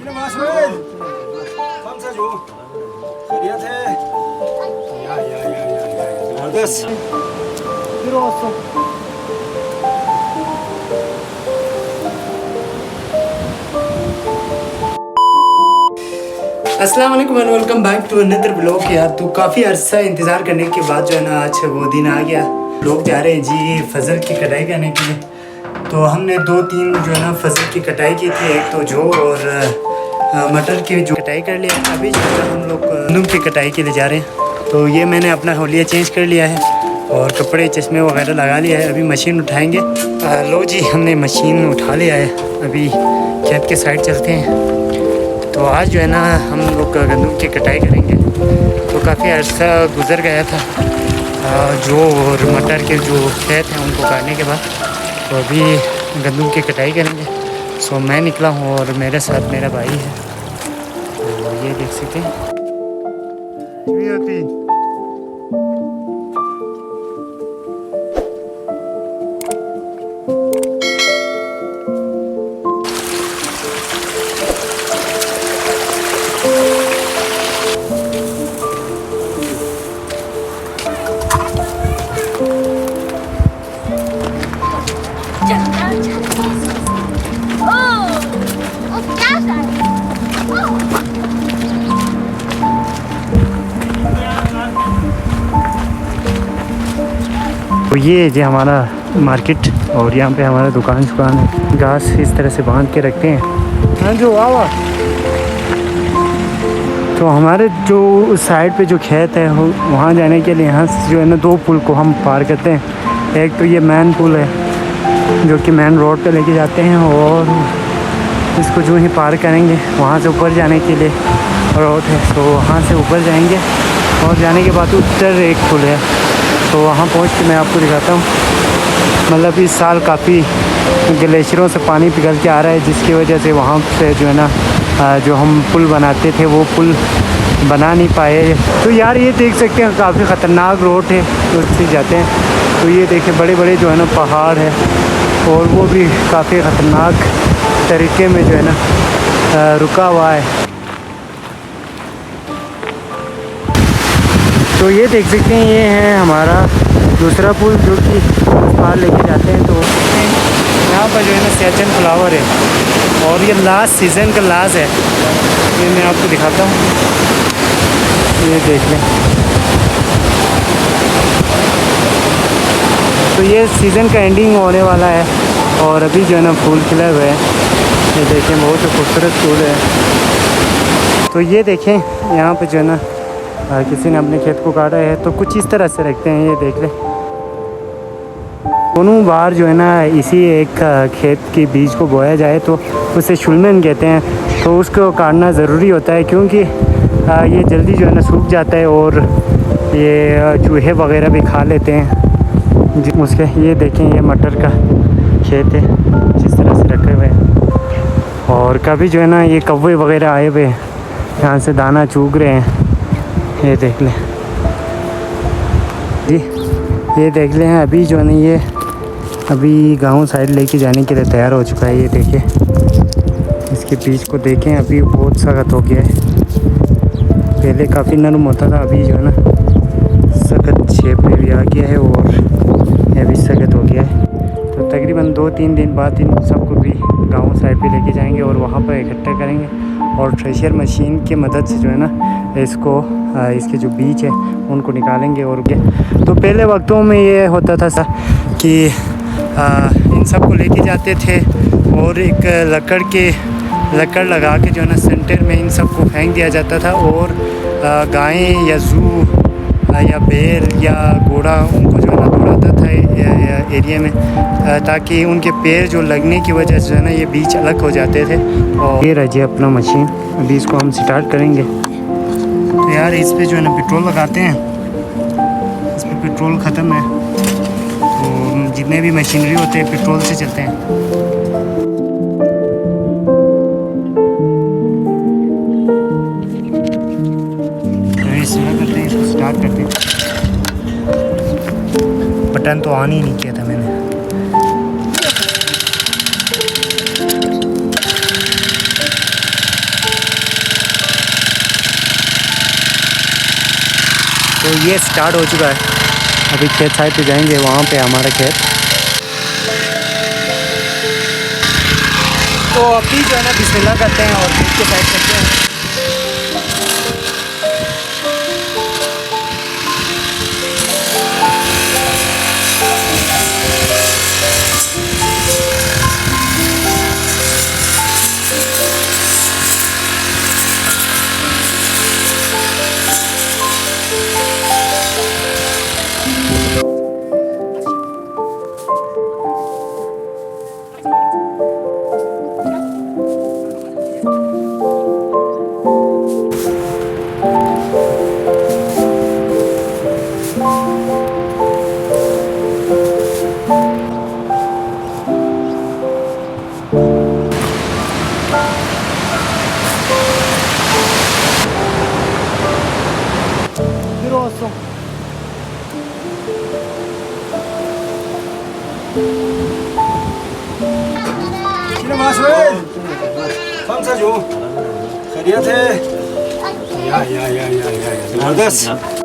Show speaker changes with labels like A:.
A: अस्सलाम वालेकुम and welcome back to another blog. यार तो काफ़ी अर्सा इंतज़ार करने के बाद जो है ना आज वो दिन आ गया। लोग जा रहे हैं जी फजल की कटाई करने के लिए। तो हमने 2-3 जो है ना फजल की कटाई की थी, एक तो जो और मटर की जो कटाई कर लिया। अभी जो है हम लोग गंदम की कटाई के लिए जा रहे हैं। तो ये मैंने अपना होलिया चेंज कर लिया है और कपड़े चश्मे वगैरह लगा लिया है। अभी मशीन उठाएंगे। लो जी हमने मशीन उठा लिया है। अभी खेत के साइड चलते हैं। तो आज जो है ना हम लोग गंदम की कटाई करेंगे। तो काफ़ी अर्सा गुज़र गया था जो और मटर के जो खेत हैं उनको काटने के बाद। तो अभी गंदम की कटाई करेंगे। सो मैं निकला हूँ और मेरे साथ मेरा भाई है। तो ये देख सकते हैं। तो ये जो हमारा मार्केट और यहाँ पे हमारा दुकान है। घास इस तरह से बांध के रखते हैं। हाँ जो आवा तो हमारे जो साइड पे जो खेत है वहाँ जाने के लिए यहाँ से जो है ना 2 पुल को हम पार करते हैं। एक तो ये मेन पुल है जो कि मेन रोड पे लेके जाते हैं और इसको जो ही पार करेंगे वहाँ से ऊपर जाने के लिए रोड है। तो वहाँ से ऊपर जाएंगे और जाने के बाद उधर एक पुल है। तो वहाँ पहुँच के मैं आपको दिखाता हूँ। मतलब इस साल काफ़ी ग्लेशियरों से पानी पिघल के आ रहा है, जिसकी वजह से वहाँ से जो है ना जो हम पुल बनाते थे वो पुल बना नहीं पाए। तो यार ये देख सकते हैं काफ़ी ख़तरनाक रोड है, उससे जाते हैं। तो ये देखें बड़े बड़े जो है ना पहाड़ है और वो भी काफ़ी ख़तरनाक तरीके में जो है ना रुका हुआ है। तो ये देख सकते हैं ये है हमारा दूसरा पुल जो कि पार लेके जाते हैं। तो यहाँ पर जो है ना सैजन फ्लावर है और ये लास्ट सीज़न का लास्ट है। ये मैं आपको दिखाता हूँ, ये देख लें। तो ये सीज़न का एंडिंग होने वाला है और अभी जो है ना फूल खिले हुए हैं। ये देखें बहुत खूबसूरत फूल है। तो ये देखें यहाँ पे जो है ना किसी ने अपने खेत को काटा है तो कुछ इस तरह से रखते हैं। ये देख लें दोनों बार जो है ना इसी एक खेत के बीज को बोया जाए तो उसे शुलमेन कहते हैं। तो उसको काटना ज़रूरी होता है क्योंकि ये जल्दी जो है ना सूख जाता है और ये चूहे वगैरह भी खा लेते हैं उसके। ये देखें ये मटर का खेत है जिस तरह से रखे हुए हैं और कभी जो है ना ये कौवे वगैरह आए हुए हैं यहाँ से दाना चूग रहे हैं। ये देख लें जी, ये देख लें अभी जो है ना ये अभी गांव साइड लेके जाने के लिए तैयार हो चुका है। ये देखिए इसके बीज को देखें अभी बहुत सख्त हो गया है। पहले काफ़ी नरम होता था, अभी जो है ना सख्त शेप में भी आ गया है और ये भी सख्त हो गया है। तो तकरीबन 2-3 दिन बाद इन सबको भी गांव साइड पे लेके जाएंगे और वहाँ पर इकट्ठा करेंगे और थ्रेशर मशीन की मदद से जो है ना इसको इसके जो बीज है उनको निकालेंगे। और तो पहले वक्तों में ये होता था कि इन सब को लेके जाते थे और एक लकड़ लगा के जो है ना सेंटर में इन सब को फेंक दिया जाता था और गायें या जू या बैल या घोड़ा उनको जो है ना दौड़ाता था एरिया में ताकि उनके पैर जो लगने की वजह से जो है ना ये बीज अलग हो जाते थे। और ये रही अपना मशीन, अभी इसको हम स्टार्ट करेंगे। तो यार इस पे जो है ना पेट्रोल लगाते हैं, इस पर पेट्रोल ख़त्म है तो जितने भी मशीनरी होते हैं पेट्रोल से चलते हैं। करते हैं इसको स्टार्ट करते हैं। बटन तो ऑन ही नहीं किया था मैंने। ये स्टार्ट हो चुका है। अभी खेत साइड पे जाएंगे, वहाँ पे हमारा खेत। तो अभी जो है ना बिस्मिल्लाह करते हैं और खेत के साइड करते हैं। 들어왔어.
B: 기름 마셔. 감사줘. 자리한테. 야야야야야. 잘됐어.